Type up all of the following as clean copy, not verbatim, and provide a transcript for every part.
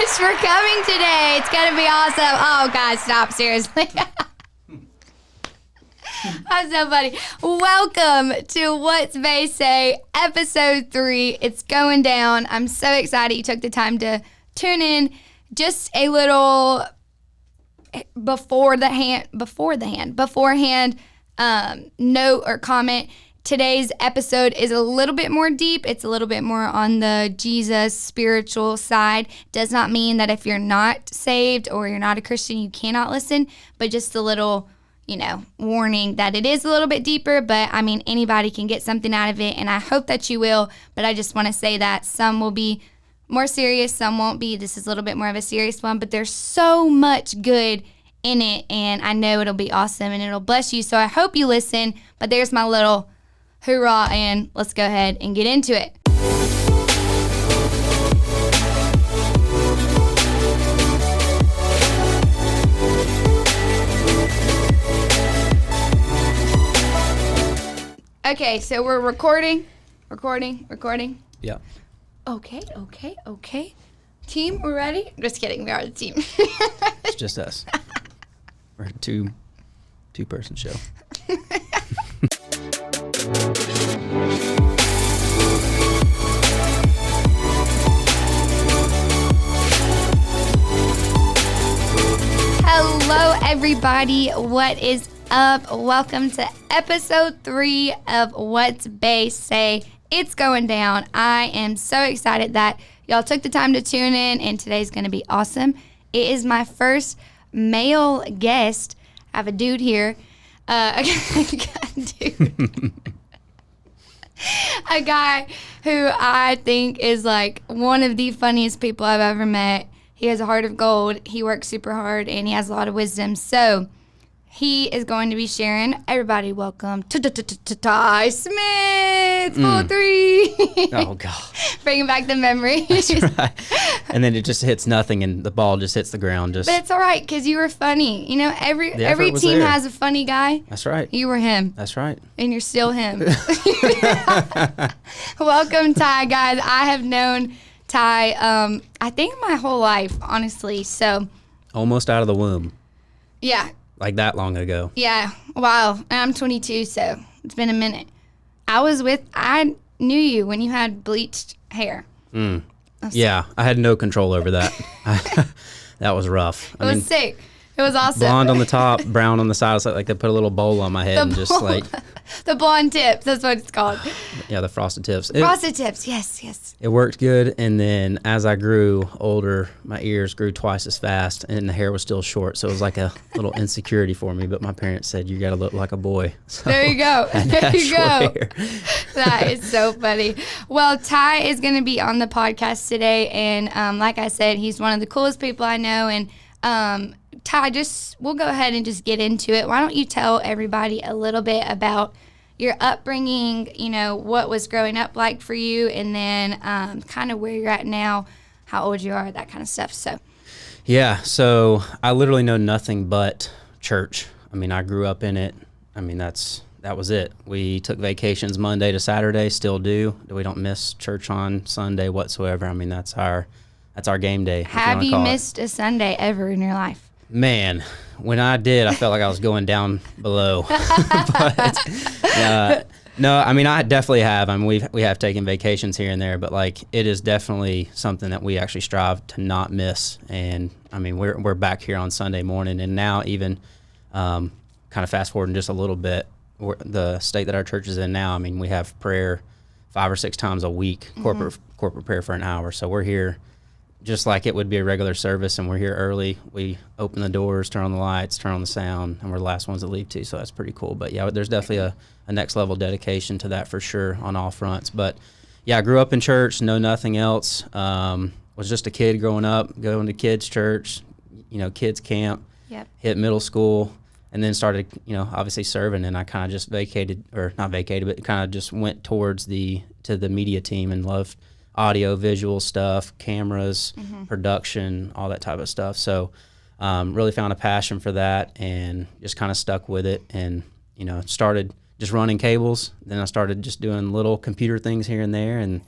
Thanks for coming today. It's going to be awesome. Oh, guys, stop. Seriously. That's so funny. Welcome to What's They Say, episode 3. It's going down. I'm so excited you took the time to tune in. Just a little beforehand note or comment. Today's episode is a little bit more deep. It's a little bit more on the Jesus spiritual side. Does not mean that if you're not saved or you're not a Christian, you cannot listen, but just a little, warning that it is a little bit deeper, but I mean, anybody can get something out of it, and I hope that you will, but I just want to say that some will be more serious, some won't be. This is a little bit more of a serious one, but there's so much good in it, and I know it'll be awesome, and it'll bless you, so I hope you listen, but there's my little hoorah, and let's go ahead and get into it. Okay, so we're recording. Yeah. Okay. Team, we're ready? Just kidding, we are the team. It's just us. We're a two-person show. Hello, everybody. What is up? Welcome to episode 3 of What's They Say. It's going down. I am so excited that y'all took the time to tune in, and today's going to be awesome. It is my first male guest. I have a dude here. A guy who I think is like one of the funniest people I've ever met. He has a heart of gold. He works super hard, and he has a lot of wisdom. So he is going to be sharing. Everybody, welcome to Ty Smith, 4-3. Oh, God. Bringing back the memories. That's right. And then it just hits nothing, and the ball just hits the ground. But it's all right, because you were funny. Every team has a funny guy. That's right. You were him. That's right. And you're still him. Welcome, Ty, guys. I have known Ty, I think my whole life, honestly. So Almost out of the womb. Yeah. Like that long ago. Yeah. Wow. And I'm 22, so it's been a minute. I knew you when you had bleached hair. Yeah. I had no control over that. That was rough. It was sick. It was awesome. Blonde on the top, brown on the side. It's like they put a little bowl on my head and just like... The blonde tips, that's what it's called. Yeah, the frosted tips. Frosted tips, yes. It worked good, and then as I grew older, my ears grew twice as fast, and the hair was still short, so it was like a little insecurity for me, but my parents said, you got to look like a boy. So there you go. There you go. Hair. That is so funny. Well, Ty is going to be on the podcast today, and like I said, he's one of the coolest people I know, and Ty, we'll go ahead and just get into it. Why don't you tell everybody a little bit about your upbringing, what was growing up like for you, and then kind of where you're at now, how old you are, that kind of stuff. Yeah, so I literally know nothing but church. I mean, I grew up in it. I mean, that was it. We took vacations Monday to Saturday, still do. We don't miss church on Sunday whatsoever. I mean, that's our game day. Have you missed a Sunday ever in your life? Man, when I did, I felt like I was going down below. But no, I mean, I definitely have. I mean, we have taken vacations here and there, but like it is definitely something that we actually strive to not miss. And I mean, we're back here on Sunday morning, and now even kind of fast forwarding just a little bit, the state that our church is in now. I mean, we have prayer 5 or 6 times a week, corporate prayer for an hour. So we're here just like it would be a regular service, and we're here early. We open the doors, turn on the lights, turn on the sound, and we're the last ones to leave too, so that's pretty cool. But yeah, there's definitely a next level dedication to that for sure on all fronts. But yeah, I grew up in church, know nothing else. Was just a kid growing up, going to kids' church, kids' camp, hit middle school, and then started, obviously serving, and I kind of just not vacated, but kind of just went towards the media team and loved audio, visual stuff, cameras, production, all that type of stuff. So really found a passion for that and just kind of stuck with it, and, started just running cables. Then I started just doing little computer things here and there, and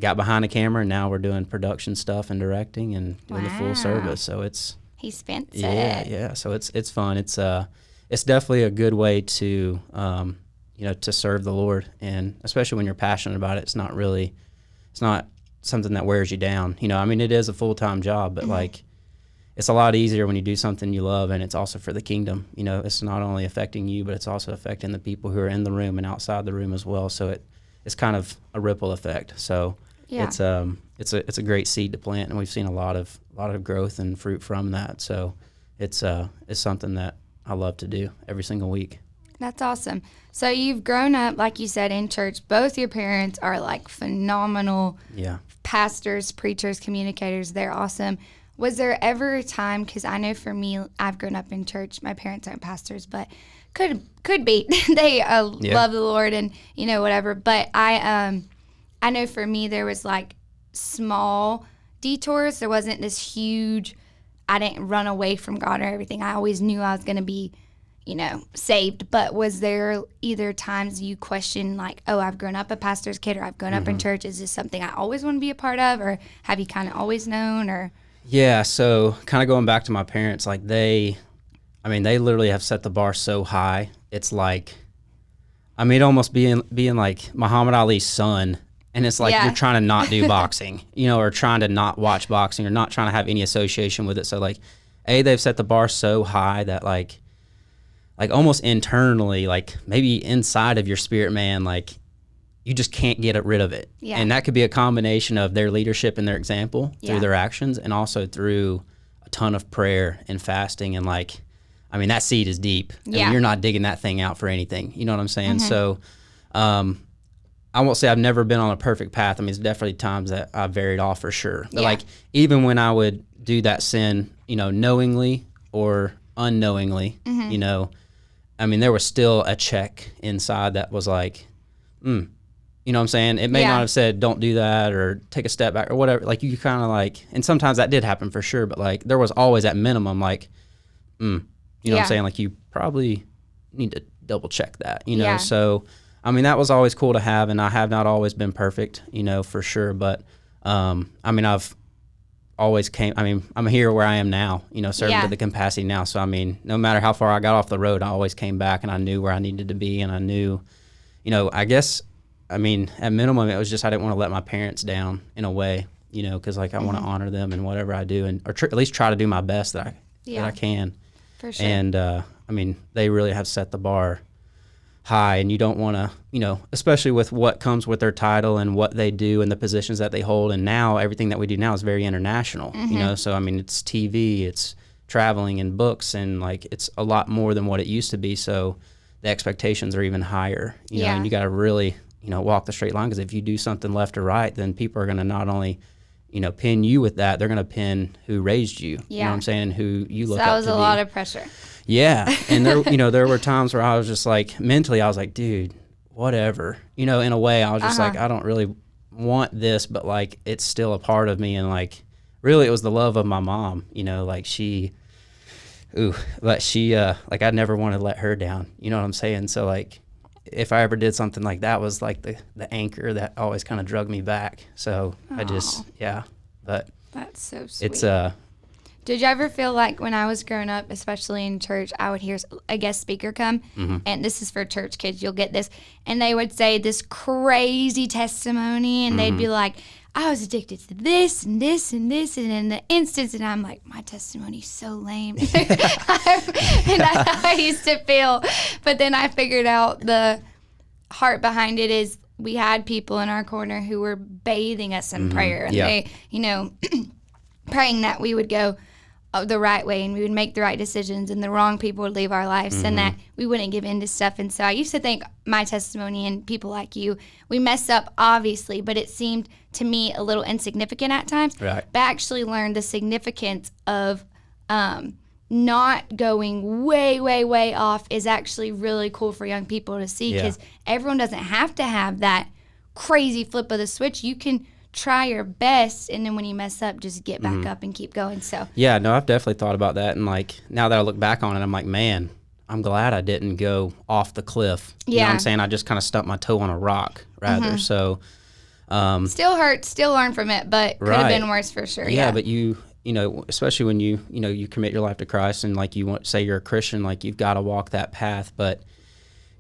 got behind the camera, and now we're doing production stuff and directing and doing the full Wow. service. So it's He's fancy. yeah. So it's fun. It's definitely a good way to to serve the Lord, and especially when you're passionate about it. It's not something that wears you down. I mean, it is a full-time job, but like, it's a lot easier when you do something you love, and it's also for the kingdom. It's not only affecting you, but it's also affecting the people who are in the room and outside the room as well. So it's kind of a ripple effect. So Yeah. it's a great seed to plant, and we've seen a lot of growth and fruit from that. So it's something that I love to do every single week. That's awesome. So you've grown up, like you said, in church. Both your parents are like phenomenal pastors, preachers, communicators. They're awesome. Was there ever a time, because I know for me, I've grown up in church. My parents aren't pastors, but could be. They love the Lord and, whatever. But I know for me there was like small detours. There wasn't this huge, I didn't run away from God or everything. I always knew I was going to be, saved. But was there either times you questioned like, oh, I've grown up a pastor's kid, or I've grown up in church. Is this something I always want to be a part of? Or have you kind of always known? Or Yeah, so kind of going back to my parents, like they literally have set the bar so high. It's like, almost being like Muhammad Ali's son, and it's like you're trying to not do boxing, or trying to not watch boxing, or not trying to have any association with it. So like, they've set the bar so high that like almost internally, like maybe inside of your spirit man, like you just can't get rid of it. Yeah. And that could be a combination of their leadership and their example through their actions, and also through a ton of prayer and fasting. And like, that seed is deep. You're not digging that thing out for anything. You know what I'm saying? So I won't say I've never been on a perfect path. It's definitely times that I've varied off for sure. But like, even when I would do that sin, knowingly or unknowingly, there was still a check inside that was like, you know what I'm saying? It may not have said, don't do that, or take a step back, or whatever. Like, you kind of like, and sometimes that did happen for sure, but like, there was always at minimum, like, you know what I'm saying? Like, you probably need to double check that, So, that was always cool to have, and I have not always been perfect, for sure. But, I've always I'm here where I am now, serving to the capacity now. So, no matter how far I got off the road, I always came back, and I knew where I needed to be, and I knew, I guess, at minimum, it was just I didn't want to let my parents down in a way, because like I want to honor them in whatever I do, and or at least try to do my best that I can. For sure. And they really have set the bar high, and you don't want to, especially with what comes with their title and what they do and the positions that they hold. And now everything that we do now is very international, so it's TV, it's traveling and books, and like it's a lot more than what it used to be. So the expectations are even higher, and you got to really walk the straight line, because if you do something left or right, then people are going to not only, pin you with that, they're going to pin who raised you, you know what I'm saying, who you look up to. That was a lot of pressure. Yeah, and there, there were times where I was just like, mentally, I was like, dude, whatever, in a way, I was just like, I don't really want this, but like, it's still a part of me, and like, really, it was the love of my mom, like like I never wanted to let her down, you know what I'm saying? So like, if I ever did something like that, was like the anchor that always kind of drug me back. So I just, but that's so sweet. It's Did you ever feel like when I was growing up, especially in church, I would hear a guest speaker come, and this is for church kids, you'll get this, and they would say this crazy testimony, and they'd be like, I was addicted to this and this and this, and in the instance, and I'm like, my testimony's so lame. And I used to feel, but then I figured out the heart behind it is we had people in our corner who were bathing us in prayer, and they, praying that we would go the right way, and we would make the right decisions, and the wrong people would leave our lives, and that we wouldn't give in to stuff. And so I used to think my testimony and people like you, we mess up, obviously, but it seemed to me a little insignificant at times. Right. But I actually learned the significance of not going way, way, way off is actually really cool for young people to see, because everyone doesn't have to have that crazy flip of the switch. You can try your best, and then when you mess up, just get back up and keep going. So yeah, no, I've definitely thought about that, and like now that I look back on it, I'm like, man, I'm glad I didn't go off the cliff. You know what I'm saying? I just kind of stuck my toe on a rock rather. So Still hurt, still learn from it, but could have been worse for sure. Yeah, but you know, especially when you commit your life to Christ and like you want say you're a Christian, like you've got to walk that path, but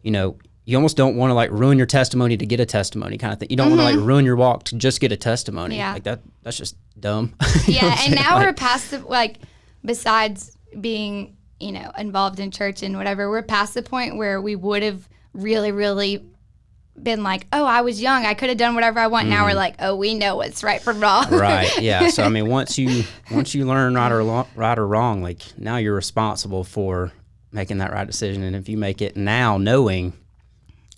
you know, you almost don't want to like ruin your testimony to get a testimony kind of thing. You don't want to like ruin your walk to just get a testimony. Yeah. Like that's just dumb. Yeah. And now we're past the, like, besides being, you know, involved in church and whatever, we're past the point where we would have really, really been like, oh, I was young, I could have done whatever I want. Now we're like, oh, we know what's right from wrong. Right. Yeah. So I mean, once you learn right or wrong, like now you're responsible for making that right decision. And if you make it now knowing,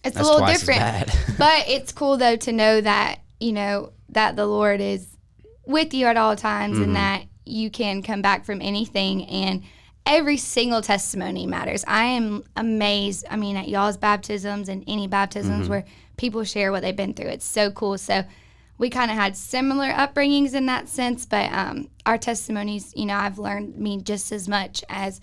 it's a little different. But it's cool though to know that, you know, that the Lord is with you at all times and that you can come back from anything, and every single testimony matters. I am amazed, I mean, at y'all's baptisms and any baptisms where people share what they've been through. It's so cool. So we kind of had similar upbringings in that sense, but our testimonies, you know, I've learned mean just as much as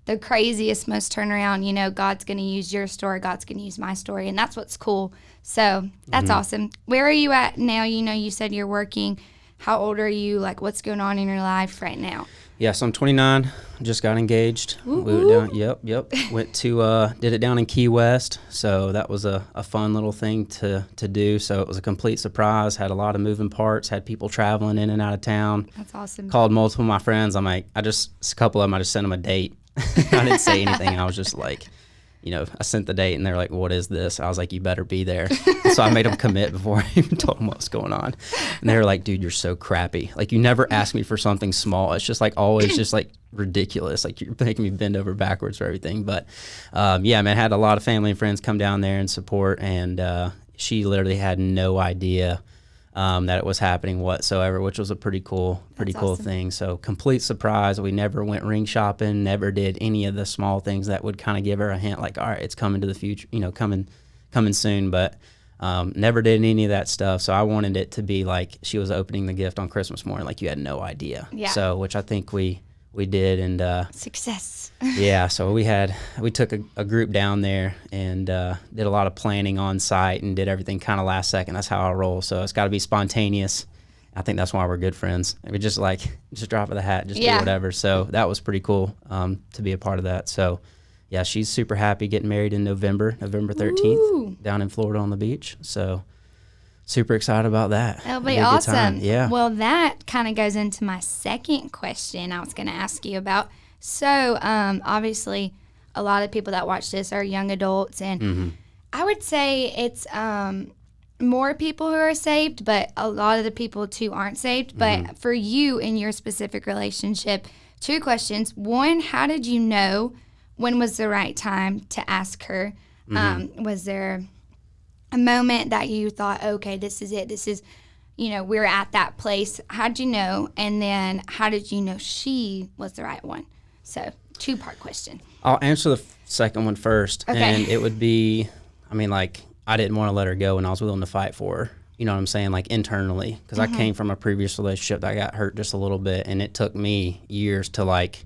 the craziest, most turnaround. You know, God's going to use your story, God's going to use my story, and that's what's cool. So that's awesome. Where are you at now? You know, you said you're working. How old are you? Like, what's going on in your life right now? Yeah, so I'm 29. Just got engaged. Went down, yep. Went to did it down in Key West. So that was a fun little thing to do. So it was a complete surprise. Had a lot of moving parts. Had people traveling in and out of town. That's awesome. Called multiple of my friends. I'm like, a couple of them, I just sent them a date. I didn't say anything. I was just like, you know, I sent the date and they're like, what is this? I was like, you better be there. So I made them commit before I even told them what was going on. And they were like, dude, you're so crappy. Like, you never ask me for something small. It's just like always just like ridiculous. Like, you're making me bend over backwards for everything. But yeah, man, had a lot of family and friends come down there and support. And she literally had no idea that it was happening whatsoever, which was a pretty cool awesome thing. So complete surprise. We never went ring shopping, never did any of the small things that would kind of give her a hint like, all right, it's coming to the future, you know, coming soon. But never did any of that stuff. So I wanted it to be like she was opening the gift on Christmas morning, like you had no idea. Yeah. So, which I think we did. And success. Yeah. So we took a group down there and did a lot of planning on site and did everything kind of last second. That's how I roll. So it's got to be spontaneous. I think that's why we're good friends. We just drop of the hat, just do whatever. So that was pretty cool to be a part of that. So yeah, she's super happy getting married in November 13th down in Florida on the beach. So super excited about that. That'll be awesome. Yeah. Well, that kind of goes into my second question I was going to ask you about. So obviously a lot of people that watch this are young adults, and I would say it's more people who are saved, but a lot of the people too aren't saved. But for you in your specific relationship, two questions. One, how did you know when was the right time to ask her? Was there a moment that you thought, okay, this is it, this is, you know, we're at that place? How'd you know? And then how did you know she was the right one? So, two-part question. I'll answer the second one first. Okay. And it would be, I mean, like, I didn't want to let her go and I was willing to fight for her. You know what I'm saying? Like, internally. Because I came from a previous relationship that got hurt just a little bit, and it took me years to, like,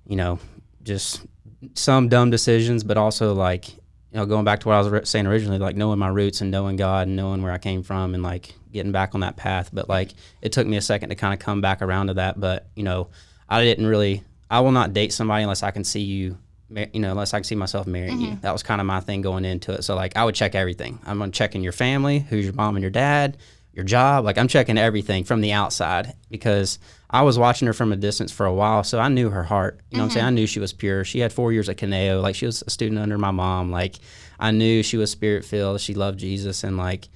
you know, just some dumb decisions, but also, like, you know, going back to what I was saying originally, like, knowing my roots and knowing God and knowing where I came from and, like, getting back on that path. But, like, it took me a second to kind of come back around to that. But, you know, I will not date somebody unless I can see you, you know, unless I can see myself marrying you. That was kind of my thing going into it. So, like, I would check everything. I'm checking your family, who's your mom and your dad, your job. Like, I'm checking everything from the outside because I was watching her from a distance for a while, so I knew her heart. You know what I'm saying? I knew she was pure. She had 4 years at Caneo. Like, she was a student under my mom. Like, I knew she was spirit-filled. She loved Jesus, and, like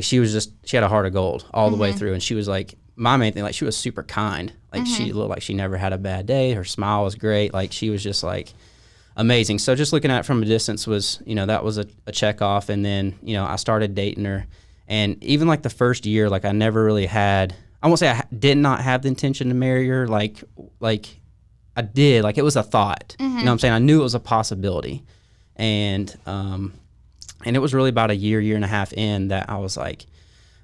she had a heart of gold all the way through. And she was, like, my main thing, like, she was super kind. Like, she looked like she never had a bad day. Her smile was great. Like, she was just, like, amazing. So just looking at it from a distance was, you know, that was a check off. And then, you know, I started dating her. And even, like, the first year, like, I never really had, I won't say I did not have the intention to marry her. Like I did. Like, it was a thought. You know what I'm saying? I knew it was a possibility. And it was really about a year and a half in that I was like,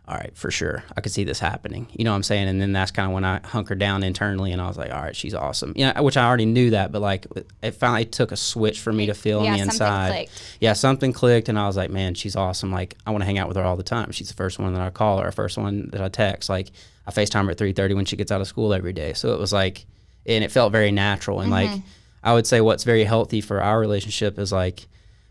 all right, for sure, I could see this happening. You know what I'm saying? And then that's kind of when I hunkered down internally, and I was like, all right, she's awesome. You know, which I already knew that, but like it finally took a switch for me to feel on the inside. Clicked. Yeah, something clicked, and I was like, man, she's awesome. Like, I want to hang out with her all the time. She's the first one that I call her, first one that I text. Like, I FaceTime her at 3:30 when she gets out of school every day. So it was like, and it felt very natural. And like, I would say what's very healthy for our relationship is like,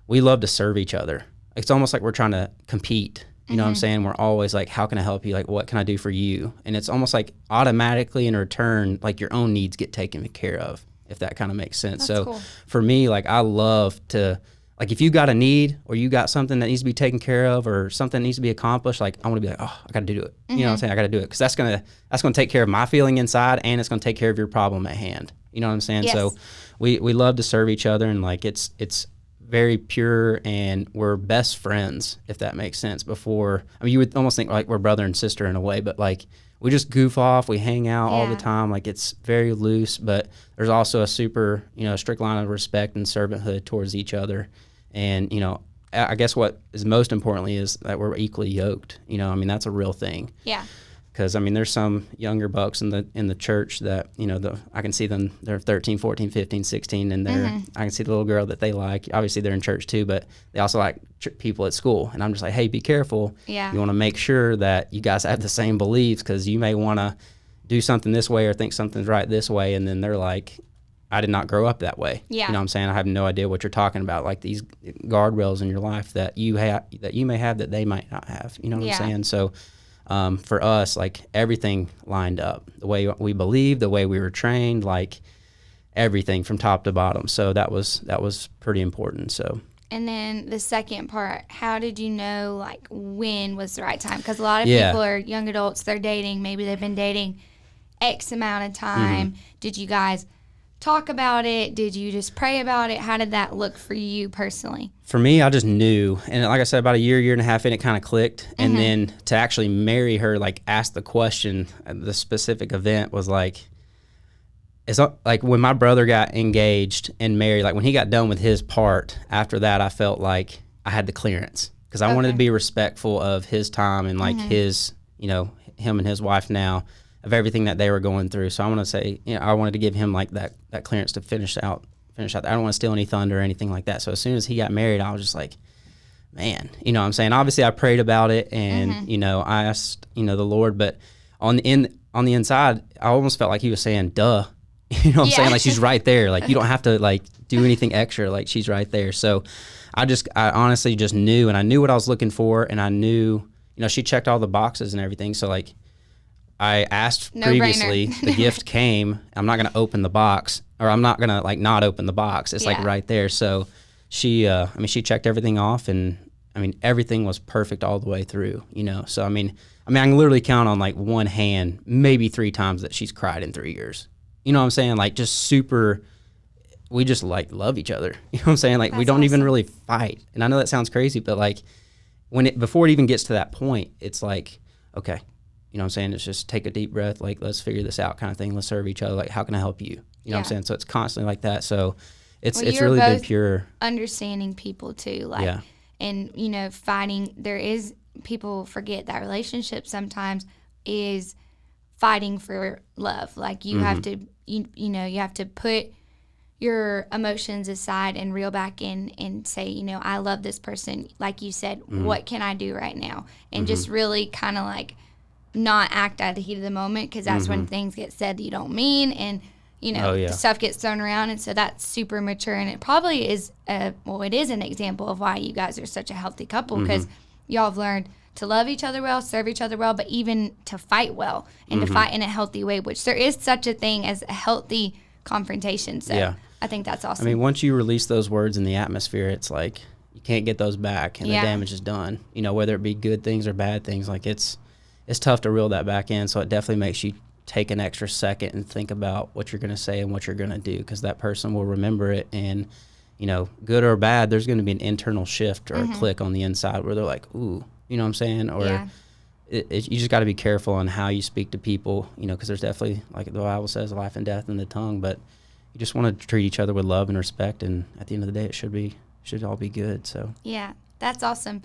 we love to serve each other. It's almost like we're trying to compete. You know what I'm saying? We're always like, how can I help you? Like, what can I do for you? And it's almost like automatically in return, like your own needs get taken care of, if that kind of makes sense. That's so cool. For me, like, I love to, like, if you got a need or you got something that needs to be taken care of or something needs to be accomplished, like, I want to be like, oh, I got to do it. You know what I'm saying? I got to do it because that's going to take care of my feeling inside, and it's going to take care of your problem at hand. You know what I'm saying? Yes. So we love to serve each other, and like, it's very pure, and we're best friends, if that makes sense. Before, I mean, you would almost think like we're brother and sister in a way, but like, we just goof off, we hang out all the time. Like, it's very loose, but there's also a super, you know, strict line of respect and servanthood towards each other. And, you know, I guess what is most importantly is that we're equally yoked. You know, I mean, that's a real thing. Yeah. Because, I mean, there's some younger bucks in the church that, you know, I can see them, they're 13, 14, 15, 16, and I can see the little girl that they like. Obviously, they're in church too, but they also like people at school. And I'm just like, hey, be careful. Yeah. You want to make sure that you guys have the same beliefs, because you may want to do something this way or think something's right this way, and then they're like, I did not grow up that way. Yeah. You know what I'm saying? I have no idea what you're talking about, like these guardrails in your life that you may have that they might not have. You know what I'm saying? So for us, like, everything lined up, the way we believed, the way we were trained, like everything from top to bottom. So that was pretty important. So. And then the second part, how did you know, like, when was the right time? Because a lot of people are young adults, they're dating, maybe they've been dating X amount of time. Did you guys talk about it? Did you just pray about it? How did that look for you personally? For me, I just knew. And like I said, about a year and a half in, it kind of clicked. And then to actually marry her, like, ask the question, the specific event was like, it's like when my brother got engaged and married, like when he got done with his part, after that, I felt like I had the clearance, because I wanted to be respectful of his time and like his, you know, him and his wife now, of everything that they were going through. So I want to say, you know, I wanted to give him like that clearance to finish out. I don't want to steal any thunder or anything like that. So as soon as he got married, I was just like, man, you know what I'm saying? Obviously I prayed about it, and, you know, I asked, you know, the Lord, but on the inside, I almost felt like he was saying, duh. You know what I'm saying? Like, she's right there. Like, you don't have to like do anything extra. Like, she's right there. So I honestly just knew, and I knew what I was looking for, and I knew, you know, she checked all the boxes and everything. So like, I asked previously, the gift came, I'm not going to open the box, or I'm not going to like not open the box. It's like right there. So she checked everything off, and I mean, everything was perfect all the way through, you know? So, I mean, I can literally count on like one hand, maybe 3 times that she's cried in 3 years. You know what I'm saying? Like, just super, we just like love each other. You know what I'm saying? Like, we don't even really fight. And I know that sounds crazy, but like, before it even gets to that point, it's like, okay, you know what I'm saying? It's just take a deep breath, like, let's figure this out kind of thing. Let's serve each other. Like, how can I help you? You know what I'm saying? So it's constantly like that. So it's really been pure. Understanding people too. Like, and, you know, fighting, people forget that relationship sometimes is fighting for love. Like, you have to, you know, you have to put your emotions aside and reel back in and say, you know, I love this person. Like you said, what can I do right now? And just really kind of like not act out of the heat of the moment, because that's when things get said that you don't mean, and, you know, stuff gets thrown around. And so that's super mature, and it probably is it is an example of why you guys are such a healthy couple, because y'all have learned to love each other well, serve each other well, but even to fight well, and to fight in a healthy way, which there is such a thing as a healthy confrontation. So I think that's awesome. I mean, once you release those words in the atmosphere, it's like you can't get those back, and the damage is done. You know, whether it be good things or bad things, like it's tough to reel that back in. So it definitely makes you take an extra second and think about what you're going to say and what you're going to do, because that person will remember it. And, you know, good or bad, there's going to be an internal shift or a click on the inside where they're like, ooh, you know what I'm saying? Or you just got to be careful on how you speak to people, you know, because there's definitely, like the Bible says, life and death in the tongue. But you just want to treat each other with love and respect. And at the end of the day, it should all be good. So yeah. That's awesome.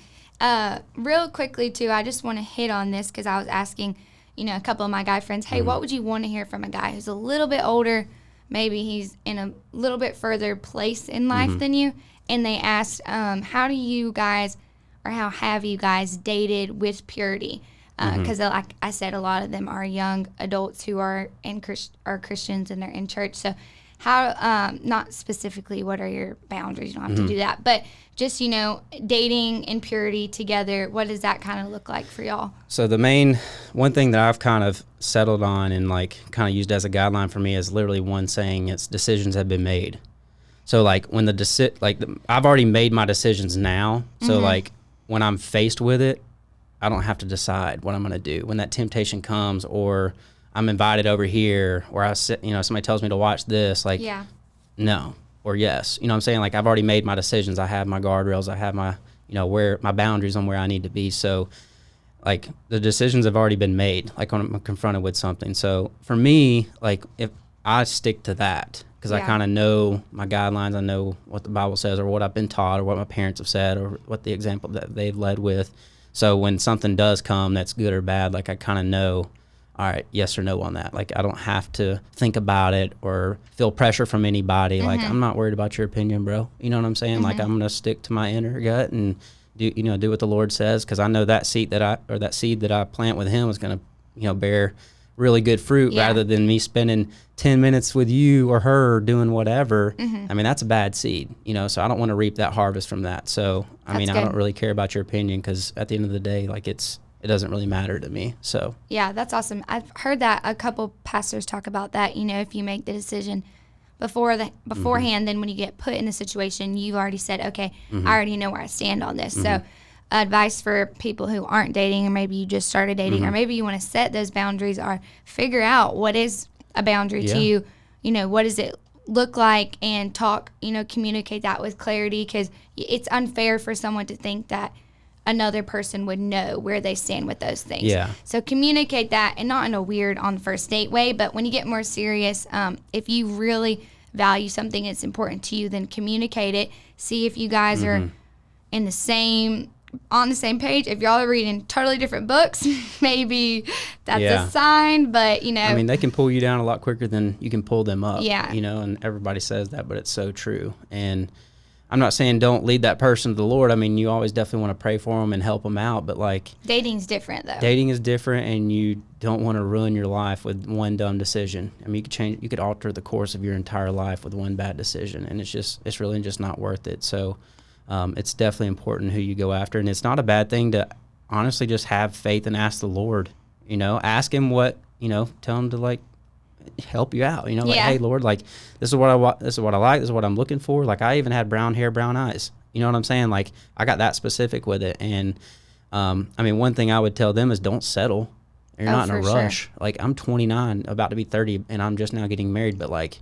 Real quickly, too, I just want to hit on this because I was asking, a couple of my guy friends, hey, what would you want to hear from a guy who's a little bit older? Maybe he's in a little bit further place in life than you. And they asked, how do you guys, or how have you guys dated with purity? Because like I said, a lot of them are young adults who are Christians and they're in church. So how, not specifically what are your boundaries, you don't have to do that, but just, dating in purity together, what does that kind of look like for y'all? So one thing that I've kind of settled on and like kind of used as a guideline for me is literally one saying, it's decisions have been made. So like when I've already made my decisions now. So like when I'm faced with it, I don't have to decide what I'm going to do. When that temptation comes, or I'm invited over here, or somebody tells me to watch this, like, no, or yes. You know what I'm saying? Like, I've already made my decisions. I have my guardrails. I have my, where my boundaries on where I need to be. So, like, the decisions have already been made, like, when I'm confronted with something. So, for me, like, if I stick to that, because I kind of know my guidelines, I know what the Bible says, or what I've been taught, or what my parents have said, or what the example that they've led with. So when something does come that's good or bad, like I kind of know, all right, yes or no on that. Like I don't have to think about it or feel pressure from anybody. Like I'm not worried about your opinion, bro. You know what I'm saying? Like I'm going to stick to my inner gut and do what the Lord says, because I know that seed that I plant with him is going to, bear really good fruit rather than me spending 10 minutes with you or her doing whatever. I mean, that's a bad seed, so I don't want to reap that harvest from that. So, I don't really care about your opinion, because at the end of the day, like it doesn't really matter to me. So, yeah, that's awesome. I've heard that a couple pastors talk about that, if you make the decision beforehand, then when you get put in the situation, you've already said, okay, I already know where I stand on this. So, advice for people who aren't dating, or maybe you just started dating, or maybe you want to set those boundaries, or figure out what is a boundary to you, what does it look like, and talk, communicate that with clarity, because it's unfair for someone to think that another person would know where they stand with those things. Yeah. So communicate that, and not in a weird on the first date way, but when you get more serious, if you really value something that's important to you, then communicate it. See if you guys are on the same page. If y'all are reading totally different books, maybe that's a sign, but I mean, they can pull you down a lot quicker than you can pull them up. Yeah. And everybody says that, but it's so true. And I'm not saying don't lead that person to the Lord. I mean, you always definitely want to pray for them and help them out, but like dating's different though. Dating is different, and you don't want to ruin your life with one dumb decision. I mean, you could alter the course of your entire life with one bad decision, and it's really just not worth it. So, it's definitely important who you go after, and it's not a bad thing to honestly just have faith and ask the Lord, ask him what, tell him to like help you out, like, hey Lord, like this is what I want, this is what I like, this is what I'm looking for. Like I even had brown hair, brown eyes, you know what I'm saying? Like I got that specific with it. And, I mean, one thing I would tell them is don't settle. You're not in a rush. Sure. Like I'm 29, about to be 30, and I'm just now getting married, but like,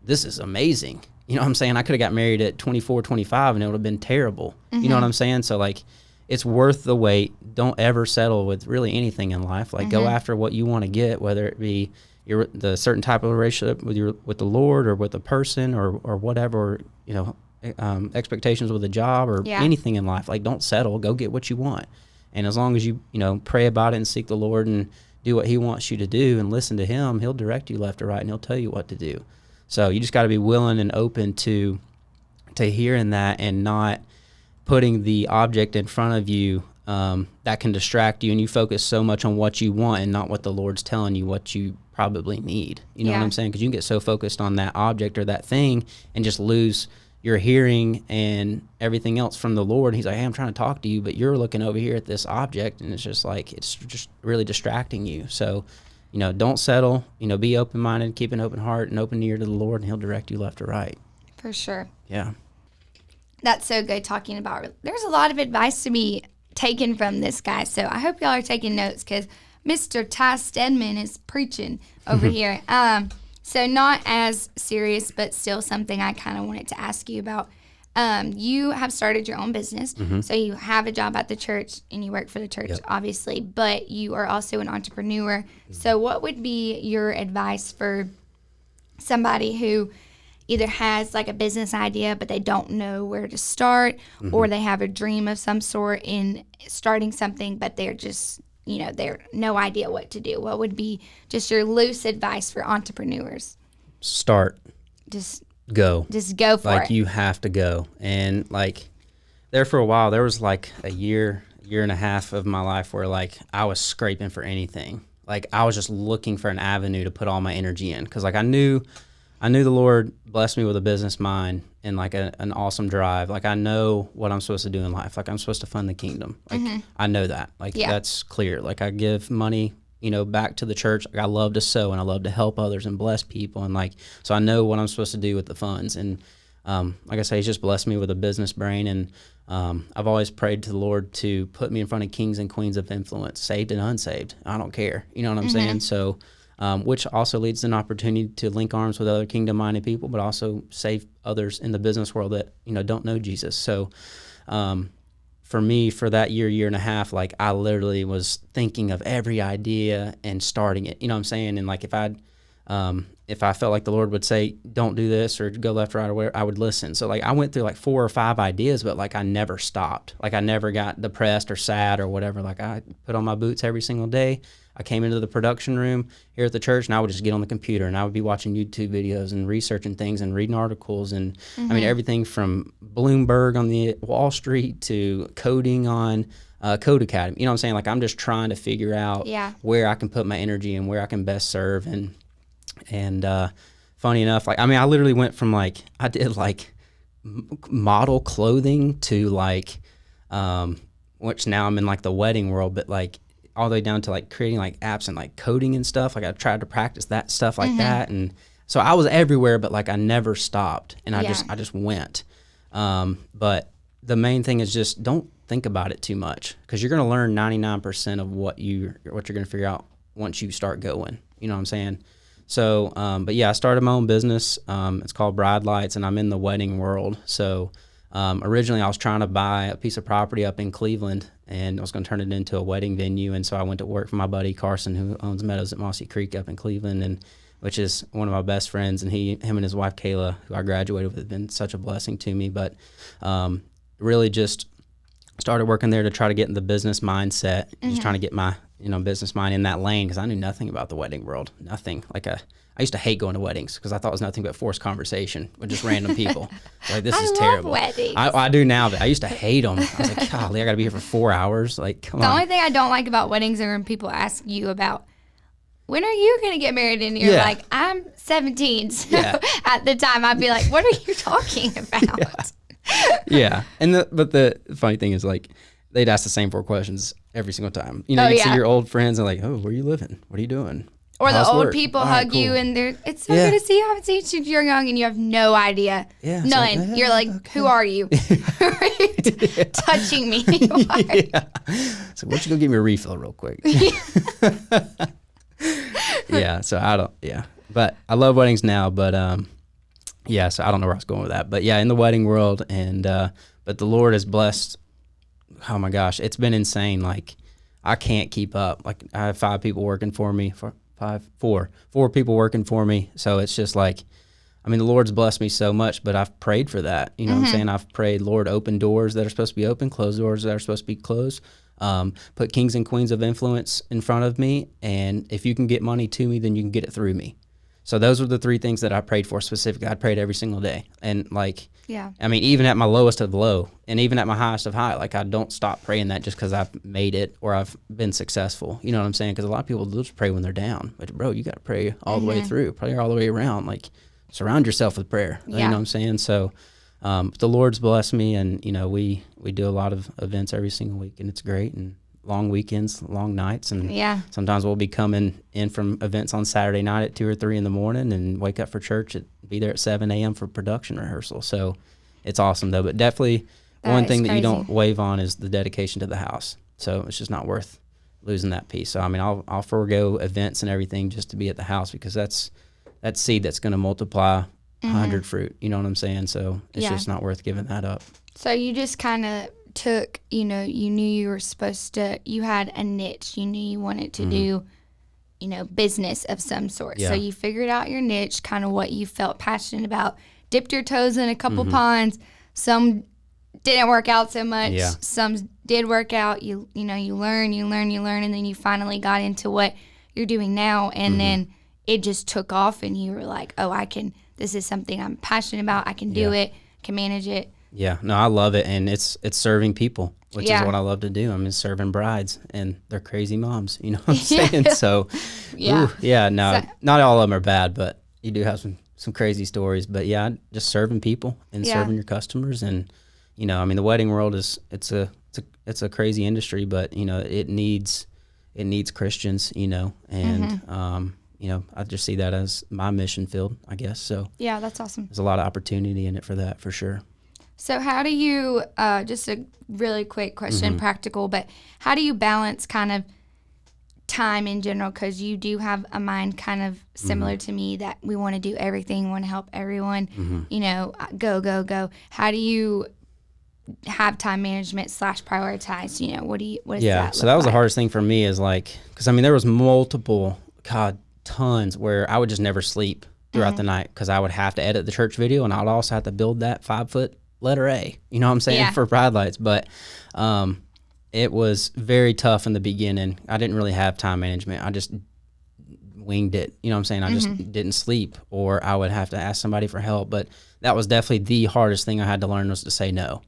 this is amazing. You know what I'm saying? I could have got married at 24, 25, and it would have been terrible. You know what I'm saying? So, like, it's worth the wait. Don't ever settle with really anything in life. Like, go after what you want to get, whether it be the certain type of relationship with the Lord, or with a person, or whatever, expectations with a job, or anything in life. Like, don't settle. Go get what you want. And as long as you, pray about it and seek the Lord and do what he wants you to do and listen to him, he'll direct you left or right, and he'll tell you what to do. So you just got to be willing and open to hearing that, and not putting the object in front of you that can distract you, and you focus so much on what you want and not what the Lord's telling you what you probably need. You know what I'm saying? Because you can get so focused on that object or that thing and just lose your hearing and everything else from the Lord. He's like, hey, I'm trying to talk to you, but you're looking over here at this object, and it's just like, it's just really distracting you. So don't settle, be open-minded, keep an open heart and open ear to the Lord, and he'll direct you left or right. For sure. Yeah. That's so good talking about. There's a lot of advice to be taken from this guy. So I hope y'all are taking notes, because Mr. Ty Stedman is preaching over here. So not as serious, but still something I kind of wanted to ask you about. You have started your own business, so you have a job at the church and you work for the church, obviously, but you are also an entrepreneur. So what would be your advice for somebody who, either has like a business idea, but they don't know where to start, or they have a dream of some sort in starting something, but they're just, they're no idea what to do. What would be just your loose advice for entrepreneurs? Start. Just go. Just go for it. Like, you have to go. And like, there for a while, there was like a year and a half of my life where like I was scraping for anything. Like, I was just looking for an avenue to put all my energy in, because like I knew the Lord blessed me with a business mind and like an awesome drive. Like, I know what I'm supposed to do in life. Like, I'm supposed to fund the kingdom. Like, I know that. Like, that's clear. Like, I give money, back to the church. Like, I love to sow and I love to help others and bless people. And like, so I know what I'm supposed to do with the funds. And like I say, He's just blessed me with a business brain. And I've always prayed to the Lord to put me in front of kings and queens of influence, saved and unsaved. I don't care. You know what I'm saying? So, which also leads to an opportunity to link arms with other kingdom-minded people, but also save others in the business world that, don't know Jesus. So, for me, for that year and a half, like, I literally was thinking of every idea and starting it. You know what I'm saying? And like, if I felt like the Lord would say, don't do this or go left, right, or where, I would listen. So like, I went through like 4 or 5 ideas, but like, I never stopped. Like, I never got depressed or sad or whatever. Like, I put on my boots every single day. I came into the production room here at the church, and I would just get on the computer and I would be watching YouTube videos and researching things and reading articles. And I mean, everything from Bloomberg on the Wall Street to coding on Code Academy. You know what I'm saying? Like, I'm just trying to figure out where I can put my energy and where I can best serve. And funny enough, like, I mean, I literally went from like, I did like model clothing to like, which now I'm in like the wedding world, but like all the way down to like creating like apps and like coding and stuff. Like, I tried to practice that stuff like that. And so I was everywhere, but like, I never stopped, and I just went. But the main thing is just don't think about it too much, because you're going to learn 99% of what you're going to figure out once you start going. You know what I'm saying? So, but yeah, I started my own business. It's called Bride Lights, and I'm in the wedding world. So, originally I was trying to buy a piece of property up in Cleveland, and I was going to turn it into a wedding venue. And so I went to work for my buddy Carson, who owns Meadows at Mossy Creek up in Cleveland, and which is one of my best friends. And him and his wife Kayla, who I graduated with, have been such a blessing to me. But really just started working there to try to get in the business mindset, just trying to get my business mind in that lane, because I knew nothing about the wedding world, nothing. Like, I used to hate going to weddings because I thought it was nothing but forced conversation with just random people. Like, this is terrible. Weddings. I do now, but I used to hate them. I was like, golly, I got to be here for 4 hours. Like, come on. The only thing I don't like about weddings are when people ask you about, when are you going to get married? And you're like, I'm 17. So at the time, I'd be like, what are you talking about? Yeah. But the funny thing is, like, they'd ask the same 4 questions every single time. You'd see your old friends and like, oh, where are you living? What are you doing? Or How's the old work? people All hug right, cool. you, and it's so good to see you. I haven't seen you since you're young, and you have no idea. Yeah, None. You're like, who are you? Touching me. So why don't you go get me a refill real quick? But I love weddings now, but so I don't know where I was going with that. But yeah, in the wedding world, and but the Lord has blessed. Oh my gosh, it's been insane. Like, I can't keep up. Like, I have 5 people working for me, 4 people working for me. So it's just like, I mean, the Lord's blessed me so much, but I've prayed for that. You know what I'm saying? I've prayed, Lord, open doors that are supposed to be open, close doors that are supposed to be closed. Put kings and queens of influence in front of me. And if you can get money to me, then you can get it through me. So those were the 3 things that I prayed for specifically. I prayed every single day. And like, I mean, even at my lowest of low and even at my highest of high, like, I don't stop praying that just because I've made it or I've been successful. You know what I'm saying? Because a lot of people just pray when they're down. But bro, you got to pray all the way through, pray all the way around. Like, surround yourself with prayer. You know what I'm saying? So the Lord's blessed me, and, we do a lot of events every single week, and it's great. And long weekends, long nights, and sometimes we'll be coming in from events on Saturday night at 2 or 3 in the morning and wake up for church, be there at 7 a.m. for production rehearsal. So it's awesome though. But definitely one thing that you don't wave on is the dedication to the house. So it's just not worth losing that piece. So I mean, I'll forego events and everything just to be at the house, because that's seed that's going to multiply 100 fruit. You know what I'm saying? So it's just not worth giving that up. So you just kind of took, you knew you were supposed to, you had a niche, you knew you wanted to do, business of some sort. So you figured out your niche, kind of what you felt passionate about, dipped your toes in a couple ponds. Some didn't work out so much. Yeah. Some did work out. You learn, and then you finally got into what you're doing now, and then it just took off, and you were like, oh, this is something I'm passionate about. I can do it, can manage it. Yeah, no, I love it, and it's serving people, which Yeah. is what I love to do. I'm just serving brides, and they're crazy moms, you know what I'm saying? So, not all of them are bad, but you do have some crazy stories. But yeah, just serving people and serving your customers, and you know, I mean, the wedding world it's a crazy industry, but you know, it needs Christians, you know, and you know, I just see that as my mission field, I guess. So Yeah, that's awesome. there's a lot of opportunity in it for that, for sure. So how do you, just a really quick question, practical, but how do you balance kind of time in general? Because you do have a mind kind of similar to me that we want to do everything, want to help everyone, you know, go. How do you have time management / prioritize? You know, what does that so that was look the hardest thing for me is like, because I mean, there was multiple, tons where I would just never sleep throughout the night because I would have to edit the church video, and I'd also have to build that 5-foot letter A, you know what I'm saying, for Pride Lights. But it was very tough in the beginning. I didn't really have time management. I just winged it, you know what I'm saying? I just didn't sleep, or I would have to ask somebody for help. But that was definitely the hardest thing I had to learn, was to say no,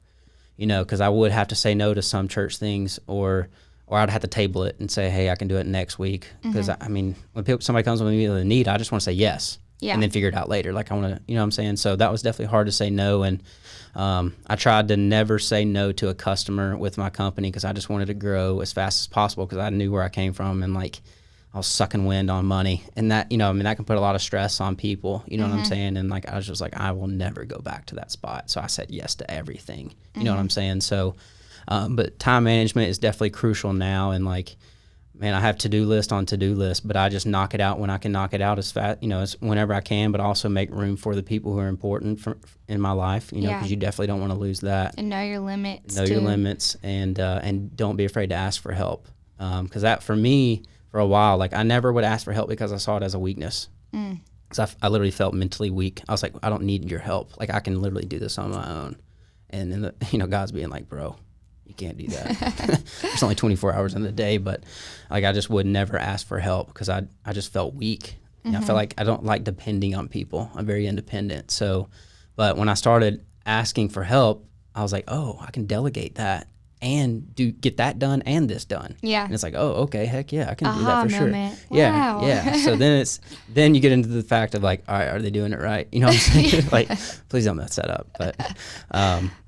you know, because I would have to say no to some church things, or I'd have to table it and say, hey, I can do it next week. Because I mean, when somebody comes with me with a need, I just want to say yes. Yeah. And then figure it out later. Like, I want to, you know what I'm saying? So that was definitely hard to say no. And I tried to never say no to a customer with my company, because I just wanted to grow as fast as possible, because I knew where I came from, and like I was sucking wind on money. And that, you know, I mean, that can put a lot of stress on people, you know what I'm saying? And like, I was just like, I will never go back to that spot. So I said yes to everything, you know what I'm saying? So, but time management is definitely crucial now. And like, man, I have to-do list on to-do list, but I just knock it out when I can knock it out as fast, you know, as whenever I can, but also make room for the people who are important in my life, you know, because you definitely don't want to lose that. And know your limits. Know your limits, and don't be afraid to ask for help. Because that, for me, for a while, like, I never would ask for help because I saw it as a weakness. Because I literally felt mentally weak. I was like, I don't need your help. Like, I can literally do this on my own. And then, you know, God's being like, bro, you can't do that. There's only 24 hours in the day, but like, I just would never ask for help because I just felt weak. And I felt like I don't like depending on people. I'm very independent. So, but when I started asking for help, I was like, oh, I can delegate that and get that done and this done. Yeah. And it's like, oh, okay, heck yeah, I can do that for moment. sure. Yeah, Wow. yeah. So then you get into the fact of like, all right, are they doing it right? You know what I'm saying? Like, please don't mess that up. But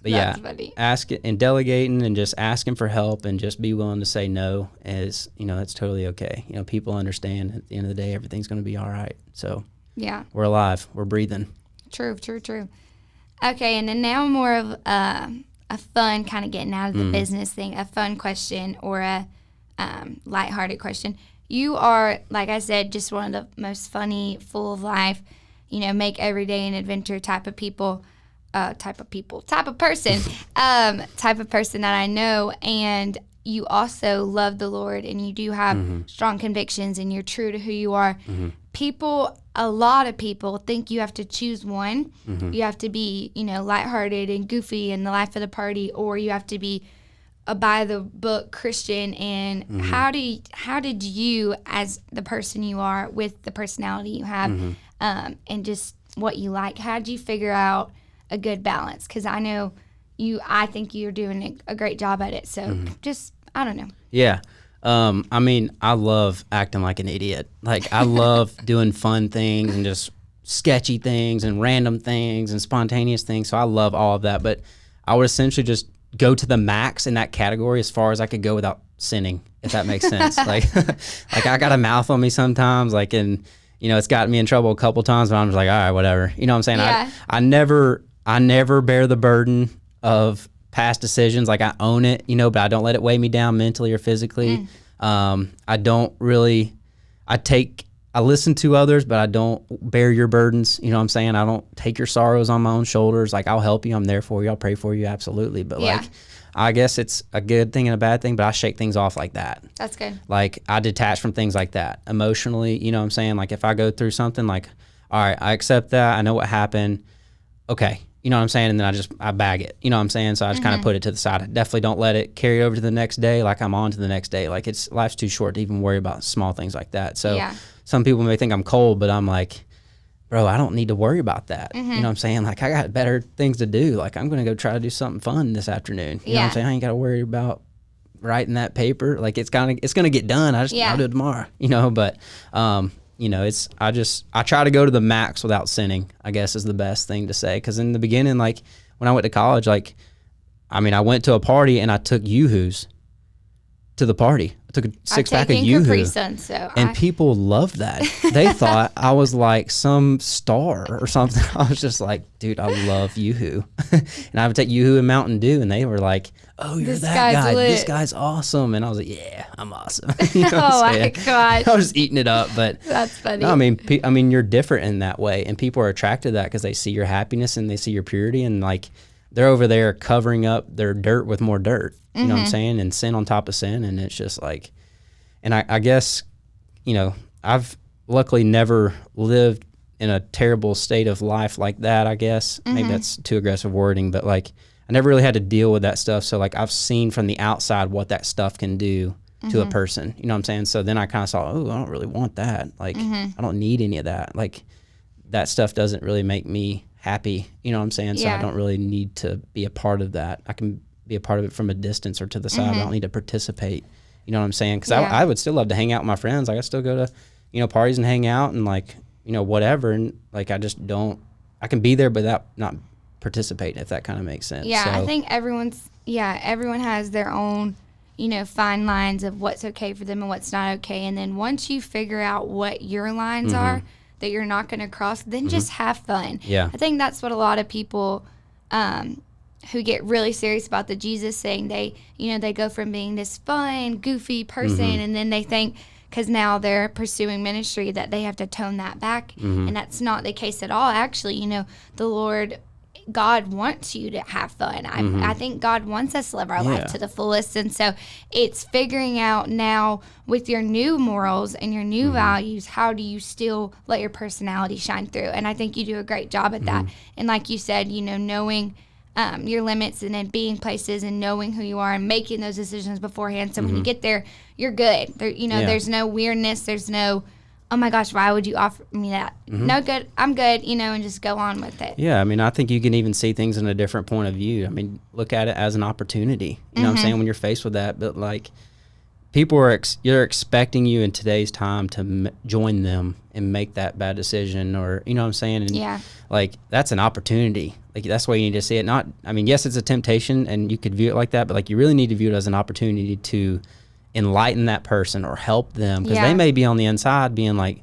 yeah, funny. ask it and delegating and just asking for help and just be willing to say no is, you know, that's totally okay. You know, people understand at the end of the day, everything's going to be all right. So yeah, we're alive, we're breathing. True. Okay, and then now more of a fun, kind of getting out of the business thing, a fun question or a lighthearted question. You are, like I said, just one of the most funny, full of life, you know, make every day an adventure type of person that I know. And you also love the Lord, and you do have strong convictions, and you're true to who you are. A lot of people think you have to choose one. You have to be, you know, lighthearted and goofy and the life of the party, or you have to be a by the book Christian. And how did you, as the person you are, with the personality you have, and just what you like, how did you figure out a good balance? Because I think you're doing a great job at it. So just, I don't know. Yeah. I mean, I love acting like an idiot. Like, I love doing fun things and just sketchy things and random things and spontaneous things. So I love all of that. But I would essentially just go to the max in that category as far as I could go without sinning, if that makes sense. Like I got a mouth on me sometimes, like, and, you know, it's gotten me in trouble a couple times, but I'm just like, all right, whatever. You know what I'm saying? Yeah. I never bear the burden of past decisions. Like, I own it, you know, but I don't let it weigh me down mentally or physically. I don't really, I listen to others, but I don't bear your burdens. You know what I'm saying? I don't take your sorrows on my own shoulders. Like, I'll help you. I'm there for you. I'll pray for you. Absolutely. But like, I guess it's a good thing and a bad thing, but I shake things off like that. That's good. Like, I detach from things like that emotionally. You know what I'm saying? Like, if I go through something, like, all right, I accept that. I know what happened. okay, you know what I'm saying? And then I bag it, you know what I'm saying? So I just kind of put it to the side. I definitely don't let it carry over to the next day. Like I'm on to the next day. Like life's too short to even worry about small things like that. So some people may think I'm cold, but I'm like, bro, I don't need to worry about that. You know what I'm saying? Like I got better things to do. Like I'm going to go try to do something fun this afternoon. You know what I'm saying? I ain't got to worry about writing that paper. Like it's going to get done. I'll do it tomorrow, you know, but, you know, I try to go to the max without sinning, I guess is the best thing to say. Cause in the beginning, like when I went to college, like, I mean, I went to a party and I took Yoo-Hoos to the party. I took a 6-pack of Yoo-Hoo. And people loved that. They thought I was like some star or something. I was just like, dude, I love Yoo-Hoo. And I would take Yoo-Hoo and Mountain Dew, and they were like, oh, you're that guy. Lit. This guy's awesome. And I was like, yeah, I'm awesome. You know oh my God. I was just eating it up. But that's funny. No, I mean, you're different in that way. And people are attracted to that because they see your happiness and they see your purity. And like, they're over there covering up their dirt with more dirt. You know what I'm saying? And sin on top of sin. And it's just like, and I guess, you know, I've luckily never lived in a terrible state of life like that, I guess. Maybe that's too aggressive wording, but like I never really had to deal with that stuff. So like I've seen from the outside what that stuff can do to a person. You know what I'm saying? So then I kind of saw, oh, I don't really want that. Like I don't need any of that. Like that stuff doesn't really make me happy. You know what I'm saying? So I don't really need to be a part of that. I can be a part of it from a distance or to the side. I don't need to participate. You know what I'm saying? Because I would still love to hang out with my friends. Like I still go to, you know, parties and hang out and like, you know, whatever. And like I just don't, I can be there but not participate, if that kind of makes sense. Yeah, so. I think everyone has their own, you know, fine lines of what's okay for them and what's not okay. And then once you figure out what your lines are that you're not going to cross, then just have fun. Yeah. I think that's what a lot of people who get really serious about the Jesus thing, they go from being this fun, goofy person, and then they think, because now they're pursuing ministry, that they have to tone that back. And that's not the case at all. Actually, you know, the Lord, God wants you to have fun. I think God wants us to live our life to the fullest. And so it's figuring out now with your new morals and your new values, how do you still let your personality shine through? And I think you do a great job at that. And like you said, you know, knowing your limits and then being places and knowing who you are and making those decisions beforehand. So when you get there, you're good. There, you know, there's no weirdness. There's no, oh my gosh, why would you offer me that? No good. I'm good, you know, and just go on with it. Yeah. I mean, I think you can even see things in a different point of view. I mean, look at it as an opportunity, you know what I'm saying? When you're faced with that, but like people are, you're expecting you in today's time to join them and make that bad decision, or, you know what I'm saying? And like, that's an opportunity. Like, that's why you need to see it. Not, I mean, yes, it's a temptation and you could view it like that, but like, you really need to view it as an opportunity to enlighten that person or help them, because they may be on the inside being like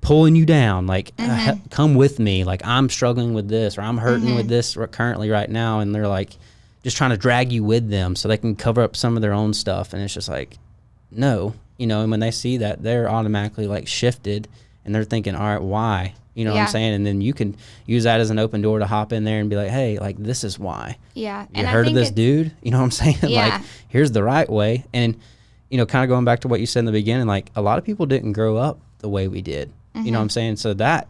pulling you down, like come with me, like I'm struggling with this, or I'm hurting with this currently right now, and they're like just trying to drag you with them so they can cover up some of their own stuff. And it's just like, no, you know, and when they see that, they're automatically like shifted and they're thinking, all right, why? You know what I'm saying? And then you can use that as an open door to hop in there and be like, hey, like, this is why. Yeah. You heard of this dude? You know what I'm saying? Like, here's the right way. And, you know, kind of going back to what you said in the beginning, like, a lot of people didn't grow up the way we did. You know what I'm saying? So that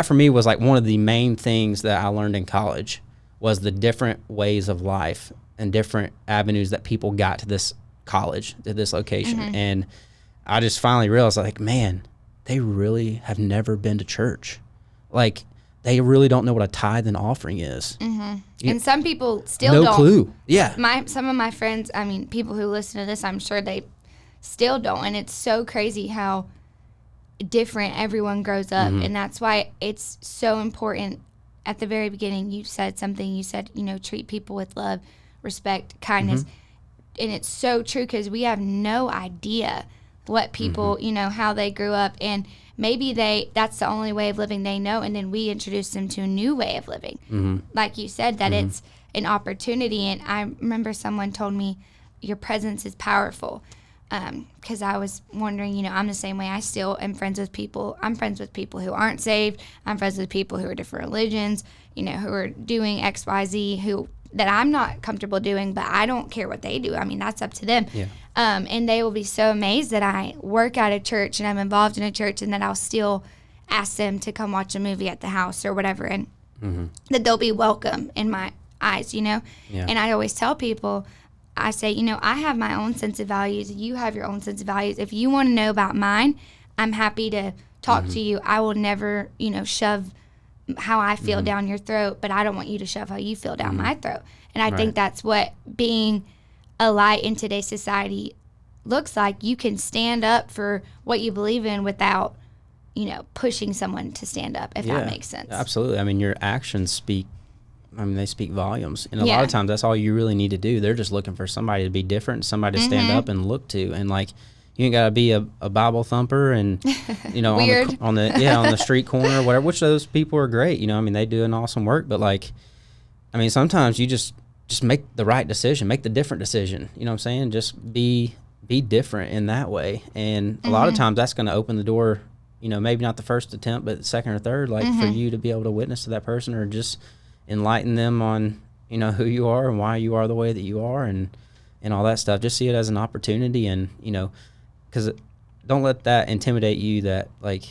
for me was like one of the main things that I learned in college, was the different ways of life and different avenues that people got to this college, to this location. And I just finally realized, like, man, they really have never been to church. Like, they really don't know what a tithe and offering is. And some people still don't. No clue. Yeah. Some of my friends, I mean, people who listen to this, I'm sure they still don't. And it's so crazy how different everyone grows up. And that's why it's so important. At the very beginning, you said something. You said, you know, treat people with love, respect, kindness. And it's so true, because we have no idea what people, you know, how they grew up. And maybe that's the only way of living they know, and then we introduce them to a new way of living. Like you said, that it's an opportunity. And I remember someone told me, your presence is powerful, because I was wondering, you know, I'm the same way. I still am friends with people. I'm friends with people who aren't saved. I'm friends with people who are different religions, you know, who are doing X, Y, Z, that I'm not comfortable doing, but I don't care what they do. I mean, that's up to them. And they will be so amazed that I work at a church and I'm involved in a church, and that I'll still ask them to come watch a movie at the house or whatever. And that they'll be welcome in my eyes, you know? Yeah. And I always tell people, I say, you know, I have my own sense of values. You have your own sense of values. If you want to know about mine, I'm happy to talk to you. I will never, you know, shove how I feel down your throat, but I don't want you to shove how you feel down my throat. And I think that's what being a light in today's society looks like. You can stand up for what you believe in without, you know, pushing someone to stand up, if that makes sense. Absolutely. I mean, your actions speak, they speak volumes. And a lot of times that's all you really need to do. They're just looking for somebody to be different, somebody to stand up and look to. And like, you ain't got to be a Bible thumper and, you know, on the street corner or whatever, which those people are great. You know, I mean, they do an awesome work, but like, I mean, sometimes you just make the right decision, make the different decision. You know what I'm saying? Just be different in that way. And a lot of times that's going to open the door, you know, maybe not the first attempt, but the second or third, like for you to be able to witness to that person or just enlighten them on, you know, who you are and why you are the way that you are and all that stuff. Just see it as an opportunity and, you know, because don't let that intimidate you that, like,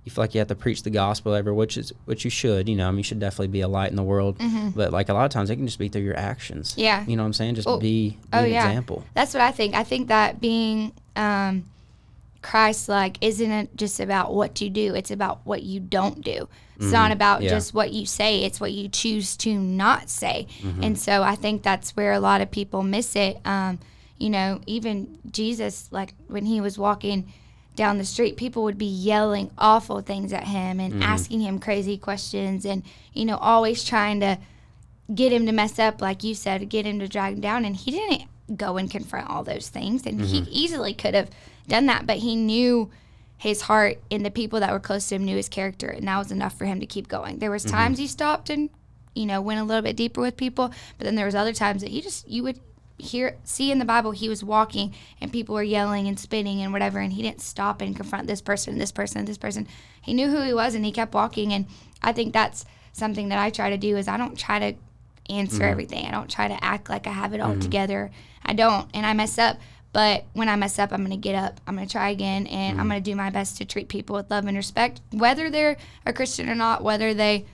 you feel like you have to preach the gospel everywhere, which you should. You know, I mean, you should definitely be a light in the world. But, like, a lot of times it can just be through your actions. Yeah. You know what I'm saying? Just be an example. That's what I think. I think that being Christ-like isn't just about what you do. It's about what you don't do. It's not about just what you say. It's what you choose to not say. And so I think that's where a lot of people miss it. You know, even Jesus, like when he was walking down the street, people would be yelling awful things at him and asking him crazy questions and, you know, always trying to get him to mess up, like you said, get him to drag him down. And he didn't go and confront all those things. And he easily could have done that, but he knew his heart and the people that were close to him knew his character, and that was enough for him to keep going. There was times he stopped and, you know, went a little bit deeper with people, but then there was other times that you would see in the Bible he was walking and people were yelling and spitting and whatever, and he didn't stop and confront this person, this person, this person. He knew who he was and he kept walking. And I think that's something that I try to do is I don't try to answer everything. I don't try to act like I have it all together. I don't, and I mess up. But when I mess up, I'm going to get up. I'm going to try again, and I'm going to do my best to treat people with love and respect, whether they're a Christian or not, whether they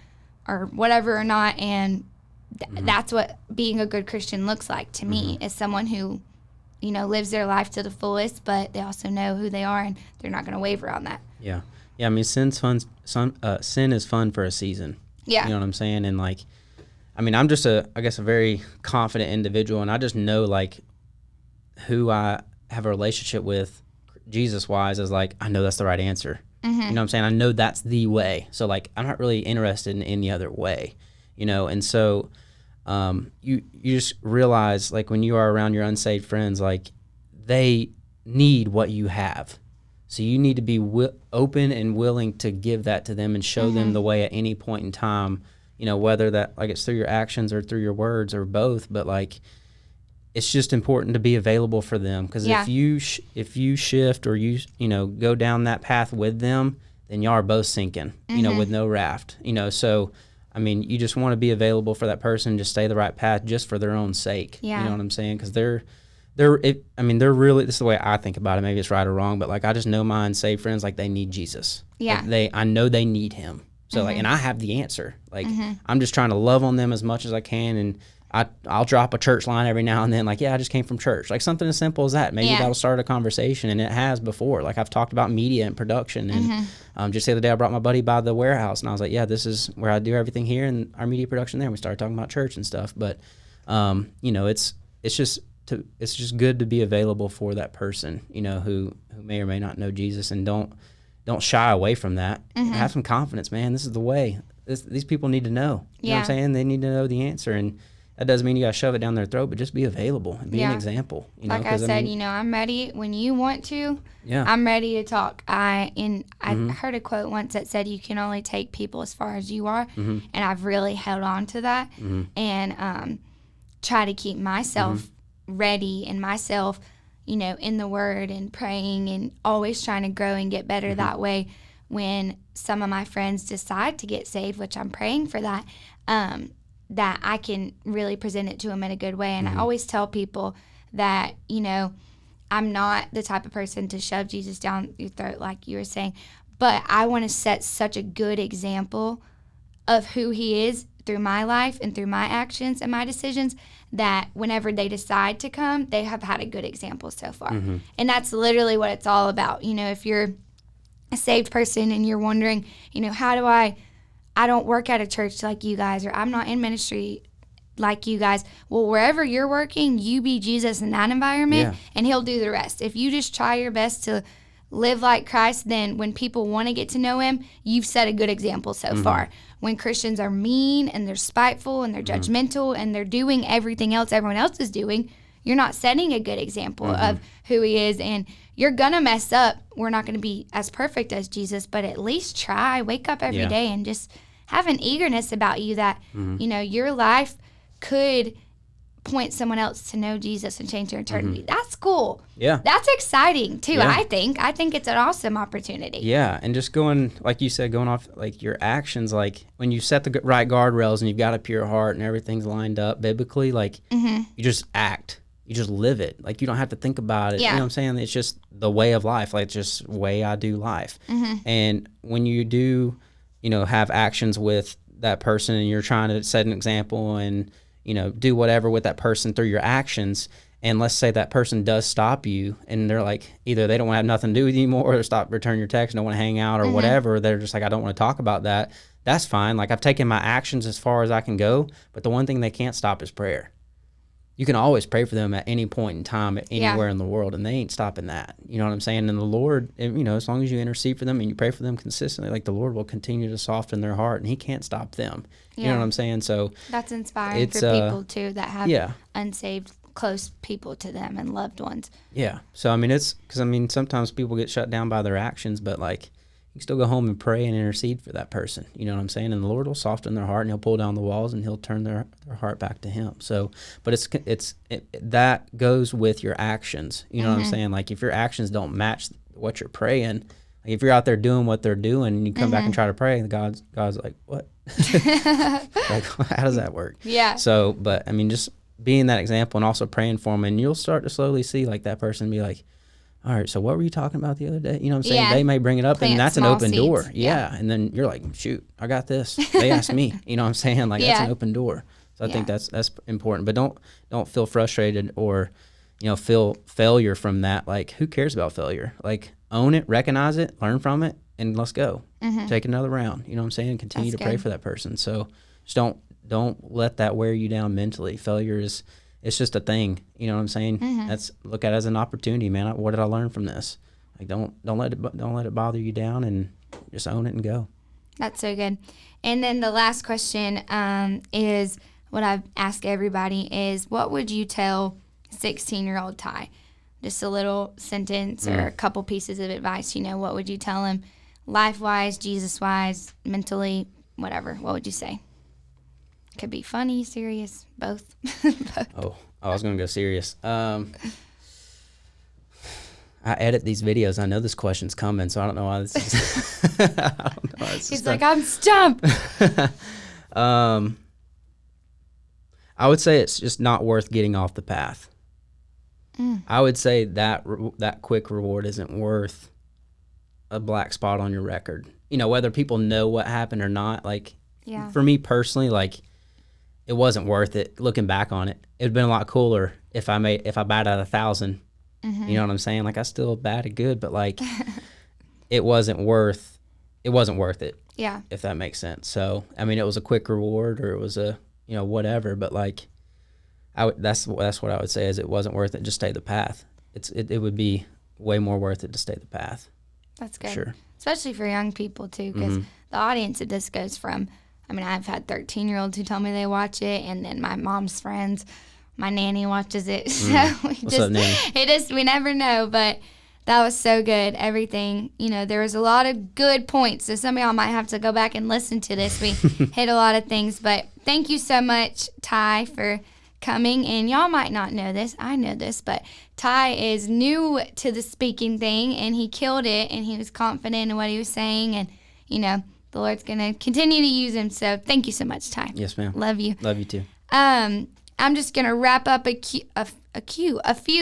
are whatever or not. And that's what being a good Christian looks like to me, is someone who, you know, lives their life to the fullest, but they also know who they are, and they're not going to waver on that. Yeah. Yeah, I mean, sin is fun for a season. Yeah. You know what I'm saying? And, like, I mean, I'm just a very confident individual, and I just know, like, who I have a relationship with Jesus-wise is, like, I know that's the right answer. You know what I'm saying? I know that's the way. So, like, I'm not really interested in any other way, you know? And so you just realize, like, when you are around your unsaved friends, like, they need what you have. So you need to be open and willing to give that to them and show them the way at any point in time, you know, whether that, like, it's through your actions or through your words or both. But, like, it's just important to be available for them, because if you shift or you know, go down that path with them, then y'all are both sinking, you know, with no raft, you know. So, I mean, you just want to be available for that person, just stay the right path just for their own sake. You know what I'm saying? Because they're really, this is the way I think about it. Maybe it's right or wrong, but, like, I just know my unsaved friends, like, they need Jesus. Yeah. Like, I know they need him. So, like, and I have the answer. Like, I'm just trying to love on them as much as I can, and I'll drop a church line every now and then, like, yeah, I just came from church. Like, something as simple as that. Maybe that'll start a conversation, and it has before. Like, I've talked about media and production, and just the other day I brought my buddy by the warehouse, and I was like, yeah, this is where I do everything here, and our media production there. And we started talking about church and stuff. But, you know, it's just good to be available for that person, you know, who may or may not know Jesus, and don't shy away from that. Have some confidence, man. This is the way. These people need to know. You know what I'm saying? They need to know the answer, and that doesn't mean you got to shove it down their throat, but just be available and be an example. You know, like I said, you know, I'm ready when you want to. Yeah. I'm ready to talk. I heard a quote once that said you can only take people as far as you are, and I've really held on to that and try to keep myself ready and myself, you know, in the Word and praying and always trying to grow and get better that way. When some of my friends decide to get saved, which I'm praying for that, that I can really present it to them in a good way. And I always tell people that, you know, I'm not the type of person to shove Jesus down your throat like you were saying, but I want to set such a good example of who he is through my life and through my actions and my decisions, that whenever they decide to come, they have had a good example so far. And that's literally what it's all about. You know, if you're a saved person and you're wondering, you know, how do I don't work at a church like you guys, or I'm not in ministry like you guys. Well, wherever you're working, you be Jesus in that environment, and he'll do the rest. If you just try your best to live like Christ, then when people want to get to know him, you've set a good example so far. When Christians are mean and they're spiteful and they're judgmental and they're doing everything else everyone else is doing, you're not setting a good example of who he is, and you're going to mess up. We're not going to be as perfect as Jesus, but at least try. Wake up every day and just have an eagerness about you that, you know, your life could point someone else to know Jesus and change their eternity. That's cool. Yeah. That's exciting too, I think. I think it's an awesome opportunity. Yeah, and just going, like you said, going off like your actions, like when you set the right guardrails and you've got a pure heart and everything's lined up biblically, like you just act. You just live it. Like you don't have to think about it. You know what I'm saying? It's just the way of life. Like just the way I do life. And when you do, you know, have actions with that person and you're trying to set an example and, you know, do whatever with that person through your actions, and let's say that person does stop you and they're like, either they don't want to have nothing to do with you anymore, or stop returning your text, don't want to hang out or whatever, they're just like, I don't want to talk about that. That's fine. Like I've taken my actions as far as I can go, but the one thing they can't stop is prayer. You can always pray for them at any point in time, anywhere in the world, and they ain't stopping that. You know what I'm saying? And the Lord, you know, as long as you intercede for them and you pray for them consistently, like the Lord will continue to soften their heart, and he can't stop them. You know what I'm saying? So that's inspiring for people too that have unsaved close people to them and loved ones. Yeah. So I mean, it's because I mean sometimes people get shut down by their actions, but like you can still go home and pray and intercede for that person. You know what I'm saying? And the Lord will soften their heart, and he'll pull down the walls, and he'll turn their heart back to him. So, but that goes with your actions. You know what I'm saying? Like if your actions don't match what you're praying, like if you're out there doing what they're doing and you come back and try to pray, God's like, what? Like, how does that work? Yeah. So, but I mean, just being that example and also praying for them, and you'll start to slowly see like that person be like, all right, so what were you talking about the other day? You know what I'm saying? Yeah. They may bring it up, and that's an open door. Yeah. And then you're like, shoot, I got this. They asked me. You know what I'm saying? Like that's an open door. So I think that's important. But don't feel frustrated or, you know, feel failure from that. Like who cares about failure? Like own it, recognize it, learn from it, and let's go. Take another round. You know what I'm saying? Continue to pray for that person. So just don't let that wear you down mentally. Failure is, it's just a thing. You know what I'm saying? That's, look at it as an opportunity, man. What did I learn from this? Like don't let it bother you down, and just own it and go. That's so good. And then the last question is what I've asked everybody is, what would you tell 16-year-old Ty? Just a little sentence or a couple pieces of advice. You know, what would you tell him, life-wise, Jesus-wise, mentally, whatever? What would you say? Could be funny, serious, both. Oh, I was going to go serious. I edit these videos. I know this question's coming, so I don't know why this is. I don't know. He's like, I'm stumped. I would say it's just not worth getting off the path. I would say that quick reward isn't worth a black spot on your record. You know, whether people know what happened or not. Like, for me personally, like, it wasn't worth it. Looking back on it, it'd been a lot cooler if I batted out 1,000. You know what I'm saying? Like I still batted good, but like it wasn't worth it. Yeah. If that makes sense. So I mean, it was a quick reward, or it was a, you know, whatever. But like, that's what I would say is it wasn't worth it. Just stay the path. It would be way more worth it to stay the path. That's good. Sure. Especially for young people too, because the audience that this goes from. I mean, I've had 13-year-olds who tell me they watch it, and then my mom's friends, my nanny watches it. So What's up, nanny? We never know, but that was so good. Everything, you know, there was a lot of good points. So some of y'all might have to go back and listen to this. We hit a lot of things, but thank you so much, Ty, for coming. And y'all might not know this. I know this, but Ty is new to the speaking thing, and he killed it, and he was confident in what he was saying, and, you know, the Lord's going to continue to use him. So thank you so much, Ty. Yes, ma'am. Love you. Love you too. I'm just going to wrap up a few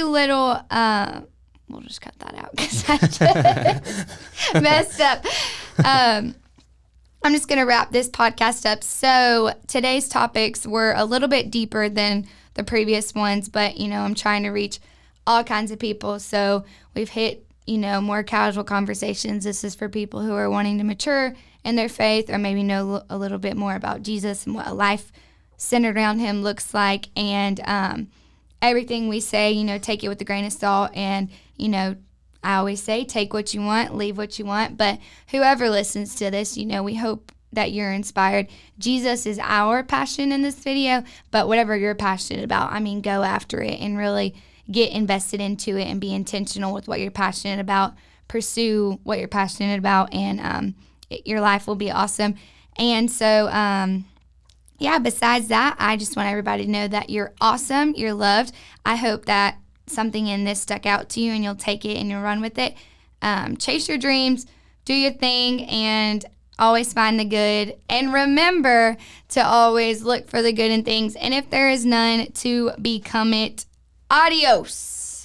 little, we'll just cut that out because I just messed up. I'm just going to wrap this podcast up. So today's topics were a little bit deeper than the previous ones, but, I'm trying to reach all kinds of people. So we've hit, more casual conversations. This is for people who are wanting to mature in their faith or maybe know a little bit more about Jesus and what a life centered around him looks like. And everything we say, take it with a grain of salt. And, I always say, take what you want, leave what you want. But whoever listens to this, we hope that you're inspired. Jesus is our passion in this video, but whatever you're passionate about, go after it and really get invested into it and be intentional with what you're passionate about. Pursue what you're passionate about, and your life will be awesome. And so, besides that, I just want everybody to know that you're awesome, you're loved. I hope that something in this stuck out to you and you'll take it and you'll run with it. Chase your dreams, do your thing, and always find the good. And remember to always look for the good in things. And if there is none, to become it. Adios.